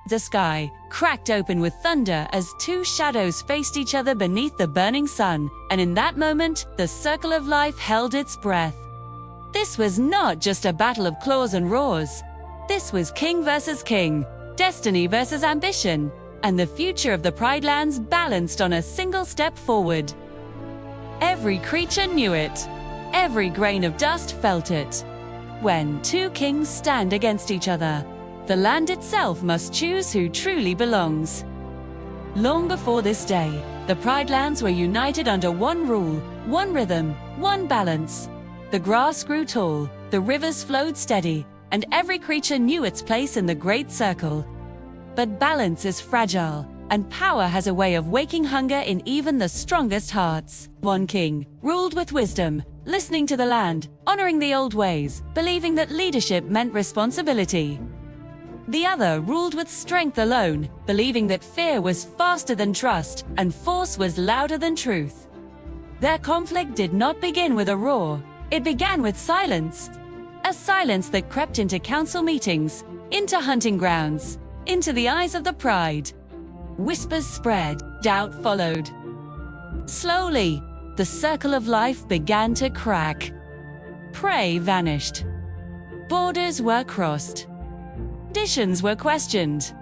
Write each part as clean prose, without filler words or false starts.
The sky cracked open with thunder as two shadows faced each other beneath the burning sun, and in that moment, the circle of life held its breath. This was not just a battle of claws and roars. This was king versus king, destiny versus ambition, and the future of the Pride Lands balanced on a single step forward. Every creature knew it. Every grain of dust felt it. When two kings stand against each other, the land itself must choose who truly belongs. Long before this day, the Pride Lands were united under one rule, one rhythm, one balance. The grass grew tall, the rivers flowed steady, and every creature knew its place in the great circle. But balance is fragile, and power has a way of waking hunger in even the strongest hearts. One king ruled with wisdom, listening to the land, honoring the old ways, believing that leadership meant responsibility. The other ruled with strength alone, believing that fear was faster than trust and force was louder than truth. Their conflict did not begin with a roar. It began with silence. A silence that crept into council meetings, into hunting grounds, into the eyes of the pride. Whispers spread, doubt followed. Slowly, the circle of life began to crack. Prey vanished. Borders were crossed. Traditions were questioned.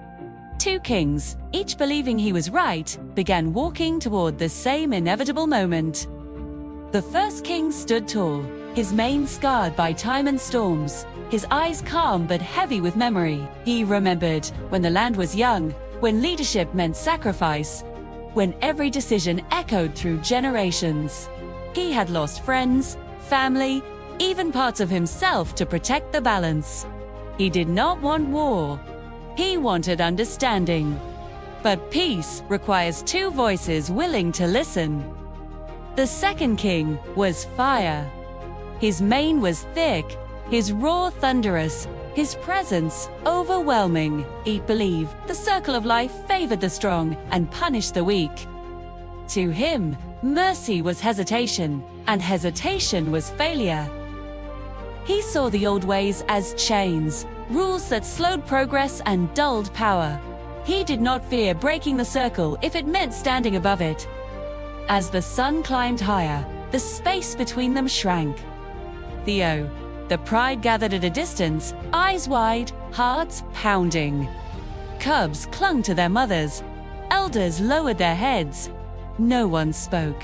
Two kings, each believing he was right, began walking toward the same inevitable moment. The first king stood tall, his mane scarred by time and storms, his eyes calm but heavy with memory. He remembered when the land was young, when leadership meant sacrifice, when every decision echoed through generations. He had lost friends, family, even parts of himself to protect the balance. He did not want war. He wanted understanding. But peace requires two voices willing to listen. The second king was fire. His mane was thick, his roar thunderous, his presence overwhelming. He believed the circle of life favored the strong and punished the weak. To him, mercy was hesitation, and hesitation was failure. He saw the old ways as chains, rules that slowed progress and dulled power. He did not fear breaking the circle if it meant standing above it. As the sun climbed higher, the space between them shrank. The pride gathered at a distance, eyes wide, hearts pounding. Cubs clung to their mothers. Elders lowered their heads. No one spoke.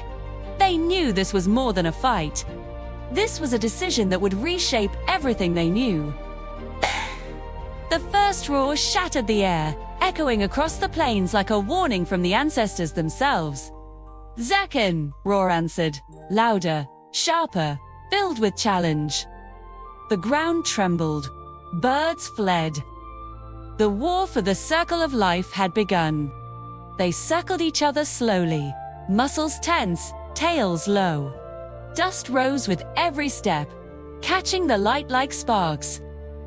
They knew this was more than a fight. This was a decision that would reshape everything they knew. The first roar shattered the air, echoing across the plains like a warning from the ancestors themselves. "Zakin!" roar answered, louder, sharper, filled with challenge. The ground trembled. Birds fled. The war for the circle of life had begun. They circled each other slowly, muscles tense, tails low. Dust rose with every step, catching the light like sparks.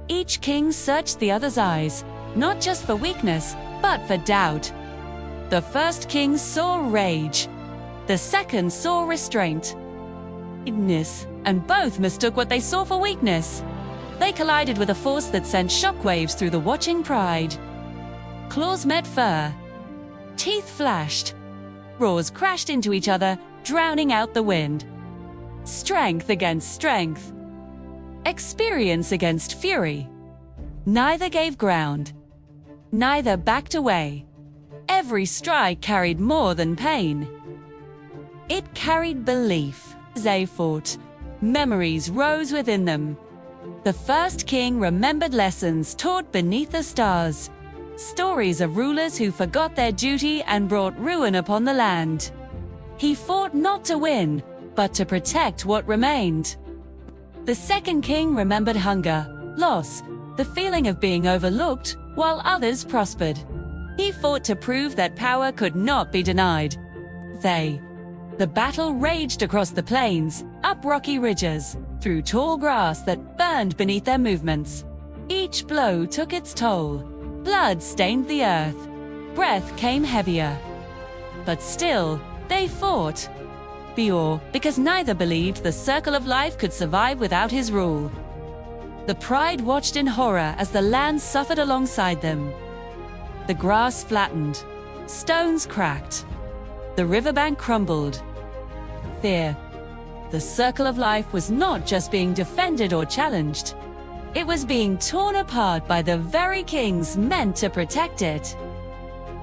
Each king searched the other's eyes, not just for weakness, but for doubt. The first king saw rage. The second saw restraint. And both mistook what they saw for weakness. They collided with a force that sent shockwaves through the watching pride. Claws met fur. Teeth flashed. Roars crashed into each other, drowning out the wind. Strength against strength. Experience against fury. Neither gave ground. Neither backed away. Every strike carried more than pain. It carried belief. As they fought, memories rose within them. The first king remembered lessons taught beneath the stars. Stories of rulers who forgot their duty and brought ruin upon the land. He fought not to win, but to protect what remained. The second king remembered hunger, loss, the feeling of being overlooked while others prospered. He fought to prove that power could not be denied. The battle raged across the plains, up rocky ridges, through tall grass that burned beneath their movements. Each blow took its toll. Blood stained the earth. Breath came heavier. But still, they fought. Because neither believed the circle of life could survive without his rule. The pride watched in horror as the land suffered alongside them. The grass flattened. Stones cracked. The riverbank crumbled. Fear. The circle of life was not just being defended or challenged. It was being torn apart by the very kings meant to protect it.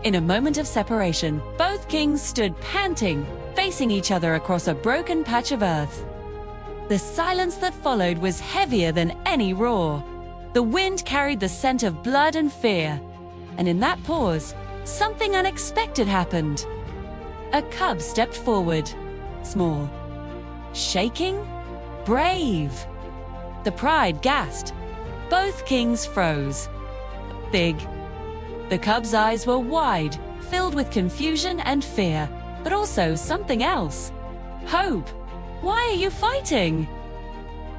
In a moment of separation, both kings stood panting, facing each other across a broken patch of earth. The silence that followed was heavier than any roar. The wind carried the scent of blood and fear. And in that pause, something unexpected happened. A cub stepped forward, small, shaking, brave. The pride gasped. Both kings froze. Big. The cub's eyes were wide, filled with confusion and fear, but also something else. Hope. Why are you fighting?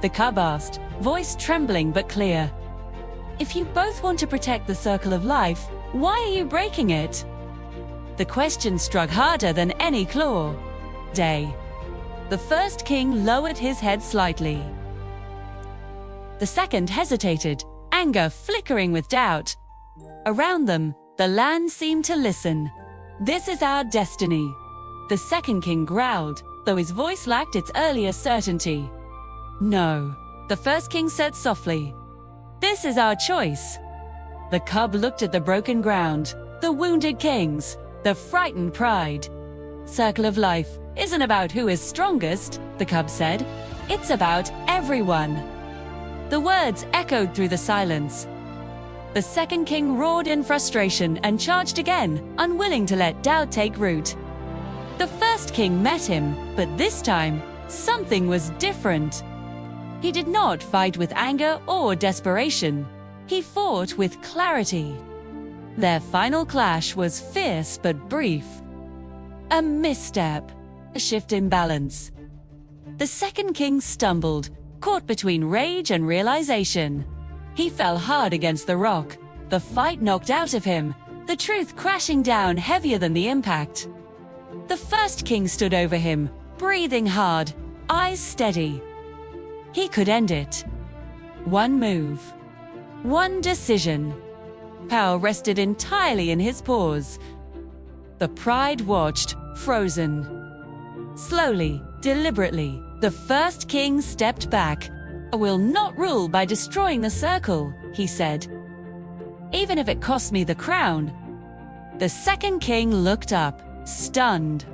The cub asked, voice trembling but clear. If you both want to protect the circle of life, why are you breaking it? The question struck harder than any claw. Day. The first king lowered his head slightly. The second hesitated, anger flickering with doubt. Around them, the land seemed to listen. This is our destiny. The second king growled, though his voice lacked its earlier certainty. No, the first king said softly. This is our choice. The cub looked at the broken ground, the wounded kings, the frightened pride. Circle of life isn't about who is strongest, the cub said. It's about everyone. The words echoed through the silence. The second king roared in frustration and charged again, unwilling to let doubt take root. The first king met him, but this time, something was different. He did not fight with anger or desperation. He fought with clarity. Their final clash was fierce but brief. A misstep, a shift in balance. The second king stumbled, caught between rage and realization. He fell hard against the rock, the fight knocked out of him, the truth crashing down heavier than the impact. The first king stood over him, breathing hard, eyes steady. He could end it. One move. One decision. Power rested entirely in his paws. The pride watched, frozen. Slowly, deliberately, the first king stepped back. I will not rule by destroying the circle, he said. Even if it costs me the crown. The second king looked up, stunned.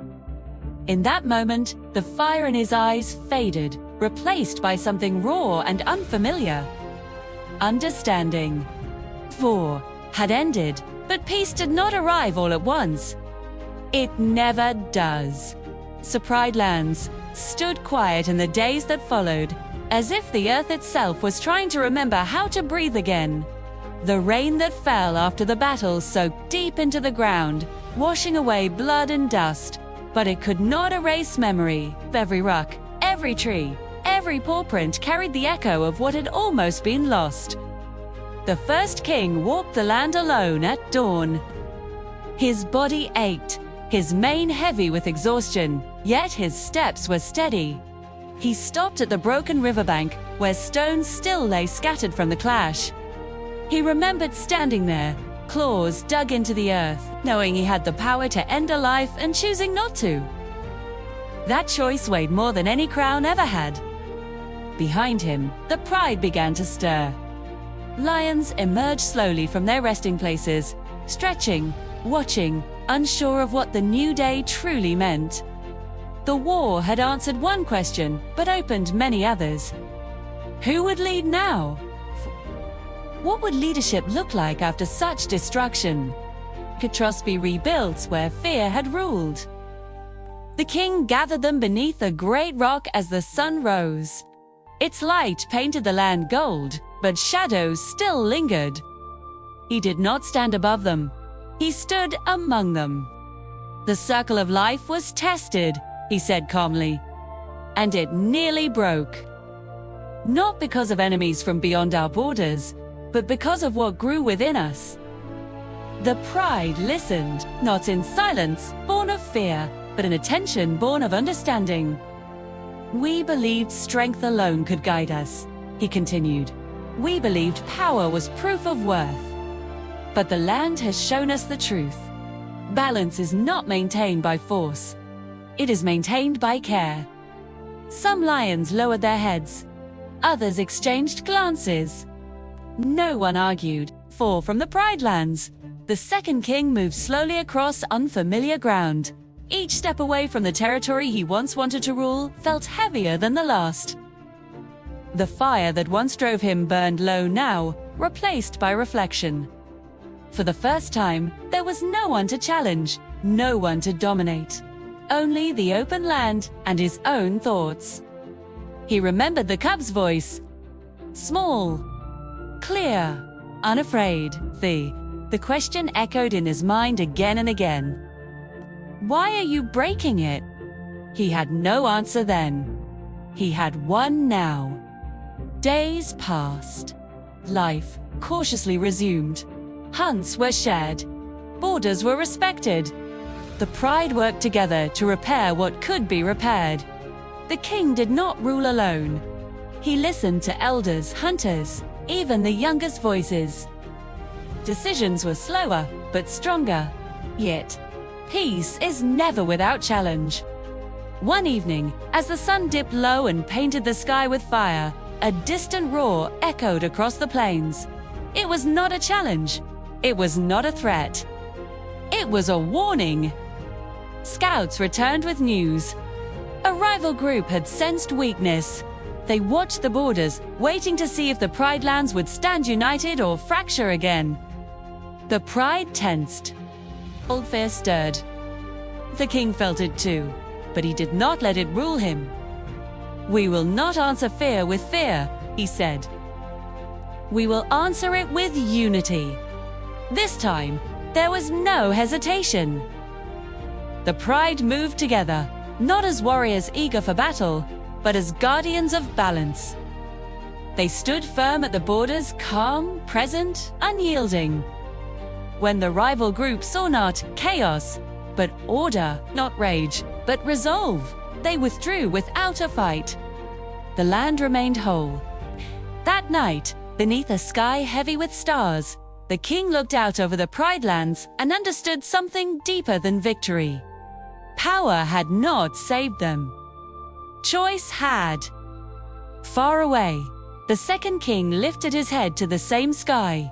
In that moment, the fire in his eyes faded, replaced by something raw and unfamiliar. Understanding. War had ended, but peace did not arrive all at once. It never does. Surprised lands stood quiet in the days that followed, as if the earth itself was trying to remember how to breathe again. The rain that fell after the battle soaked deep into the ground, washing away blood and dust, but it could not erase memory. Every rock, every tree, every paw print carried the echo of what had almost been lost. The first king walked the land alone at dawn. His body ached, his mane heavy with exhaustion, yet his steps were steady. He stopped at the broken riverbank, where stones still lay scattered from the clash. He remembered standing there, claws dug into the earth, knowing he had the power to end a life and choosing not to. That choice weighed more than any crown ever had. Behind him, the pride began to stir. Lions emerged slowly from their resting places, stretching, watching, unsure of what the new day truly meant. The war had answered one question, but opened many others. Who would lead now? What would leadership look like after such destruction? Could trust be rebuilt where fear had ruled? The king gathered them beneath a great rock as the sun rose. Its light painted the land gold, but shadows still lingered. He did not stand above them. He stood among them. The circle of life was tested, he said calmly, and it nearly broke. Not because of enemies from beyond our borders, but because of what grew within us. The pride listened, not in silence, born of fear, but in attention born of understanding. We believed strength alone could guide us, he continued. We believed power was proof of worth. But the land has shown us the truth. Balance is not maintained by force. It is maintained by care. Some lions lowered their heads. Others exchanged glances. No one argued, for from the Pride Lands, the second king moved slowly across unfamiliar ground. Each step away from the territory he once wanted to rule felt heavier than the last. The fire that once drove him burned low now, replaced by reflection. For the first time, there was no one to challenge, no one to dominate. Only the open land and his own thoughts. He remembered the cub's voice. Small, clear, unafraid. The question echoed in his mind again and again. Why are you breaking it? He had no answer then. He had one now. Days passed. Life cautiously resumed. Hunts were shared. Borders were respected. The pride worked together to repair what could be repaired. The king did not rule alone. He listened to elders, hunters, even the youngest voices. Decisions were slower, but stronger. Yet, peace is never without challenge. One evening, as the sun dipped low and painted the sky with fire, a distant roar echoed across the plains. It was not a challenge. It was not a threat. It was a warning. Scouts returned with news. A rival group had sensed weakness. They watched the borders, waiting to see if the Pride Lands would stand united or fracture again. The pride tensed. Old fear stirred. The king felt it too, but he did not let it rule him. We will not answer fear with fear, he said. We will answer it with unity. This time, there was no hesitation. The pride moved together, not as warriors eager for battle, but as guardians of balance. They stood firm at the borders, calm, present, unyielding. When the rival group saw not chaos, but order, not rage, but resolve, they withdrew without a fight. The land remained whole. That night, beneath a sky heavy with stars, the king looked out over the Pride Lands and understood something deeper than victory. Power had not saved them. Choice had. Far away, the second king lifted his head to the same sky.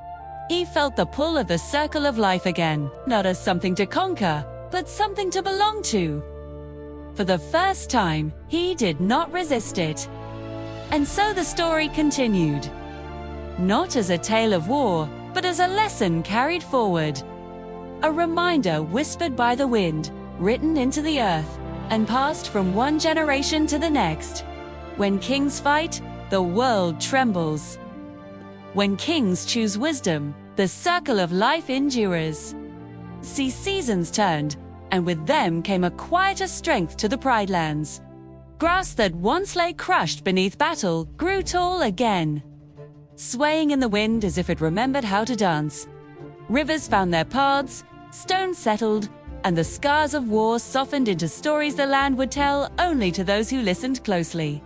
He felt the pull of the circle of life again, not as something to conquer, but something to belong to. For the first time, he did not resist it. And so the story continued. Not as a tale of war, but as a lesson carried forward. A reminder whispered by the wind, written into the earth, and passed from one generation to the next. When kings fight, the world trembles. When kings choose wisdom, the circle of life endures. See, seasons turned, and with them came a quieter strength to the Pride Lands. Grass that once lay crushed beneath battle grew tall again, swaying in the wind as if it remembered how to dance. Rivers found their paths, stones settled, and the scars of war softened into stories the land would tell only to those who listened closely.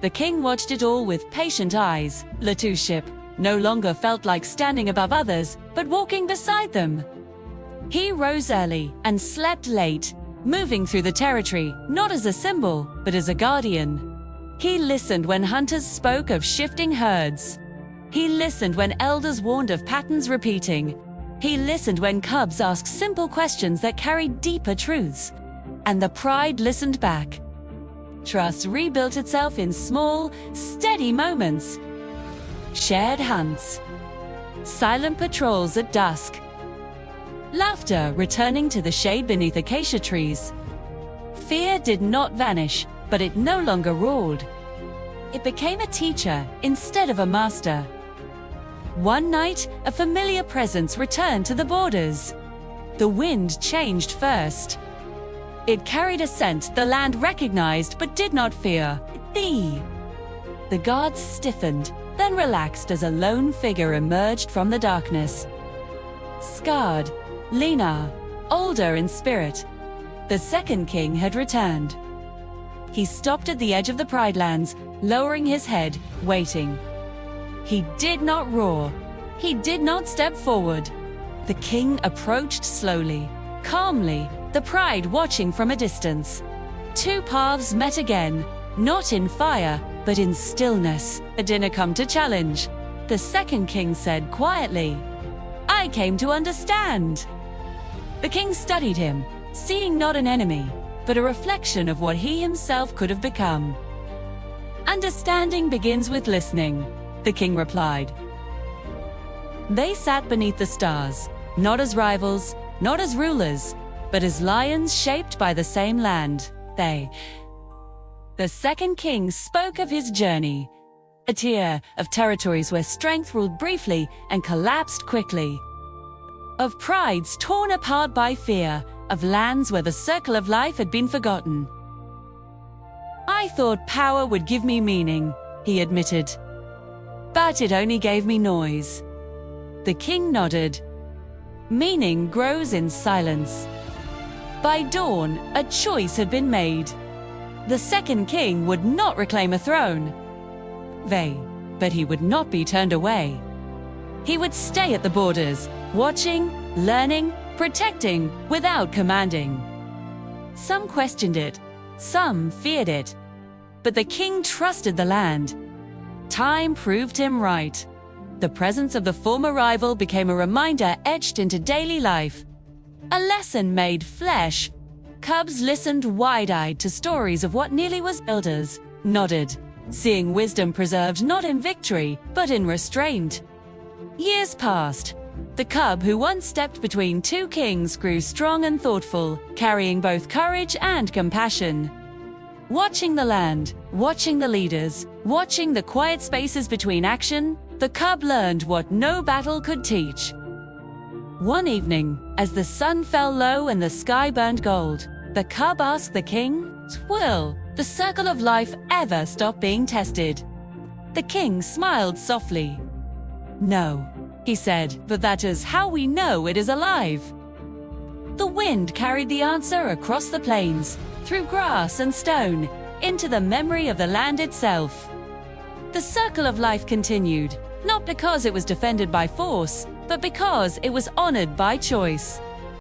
The king watched it all with patient eyes. Leadership no longer felt like standing above others, but walking beside them. He rose early and slept late, moving through the territory not as a symbol, but as a guardian. He listened when hunters spoke of shifting herds. He listened when elders warned of patterns repeating. He listened when cubs asked simple questions that carried deeper truths. And the pride listened back. Trust rebuilt itself in small, steady moments. Shared hunts. Silent patrols at dusk. Laughter returning to the shade beneath acacia trees. Fear did not vanish, but it no longer ruled. It became a teacher instead of a master. One night, a familiar presence returned to the borders. The wind changed first. It carried a scent the land recognized but did not fear. The guards stiffened, then relaxed as a lone figure emerged from the darkness. Scarred, leaner, older in spirit, the second king had returned. He stopped at the edge of the Pride Lands, lowering his head, waiting. He did not roar. He did not step forward. The king approached slowly, calmly, the pride watching from a distance. Two paths met again, not in fire, but in stillness. A dinner come to challenge. The second king said quietly, "I came to understand." The king studied him, seeing not an enemy, but a reflection of what he himself could have become. "Understanding begins with listening," the king replied. They sat beneath the stars, not as rivals, not as rulers, but as lions shaped by the same land. The second king spoke of his journey, a tier of territories where strength ruled briefly and collapsed quickly, of prides torn apart by fear, of lands where the circle of life had been forgotten. "I thought power would give me meaning," he admitted. "But it only gave me noise." The king nodded. "Meaning grows in silence." By dawn, a choice had been made. The second king would not reclaim a throne. But he would not be turned away. He would stay at the borders, watching, learning, protecting, without commanding. Some questioned it, some feared it, but the king trusted the land. Time proved him right. The presence of the former rival became a reminder etched into daily life. A lesson made flesh. Cubs listened wide-eyed to stories of what nearly was elders, nodded, seeing wisdom preserved not in victory, but in restraint. Years passed. The cub who once stepped between two kings grew strong and thoughtful, carrying both courage and compassion. Watching the land, watching the leaders, watching the quiet spaces between action, the cub learned what no battle could teach. One evening, as the sun fell low and the sky burned gold, the cub asked the king, "Will the circle of life ever stop being tested?" The king smiled softly. "No," he said, "but that is how we know it is alive." The wind carried the answer across the plains, through grass and stone, into the memory of the land itself. The circle of life continued, not because it was defended by force, but because it was honored by choice.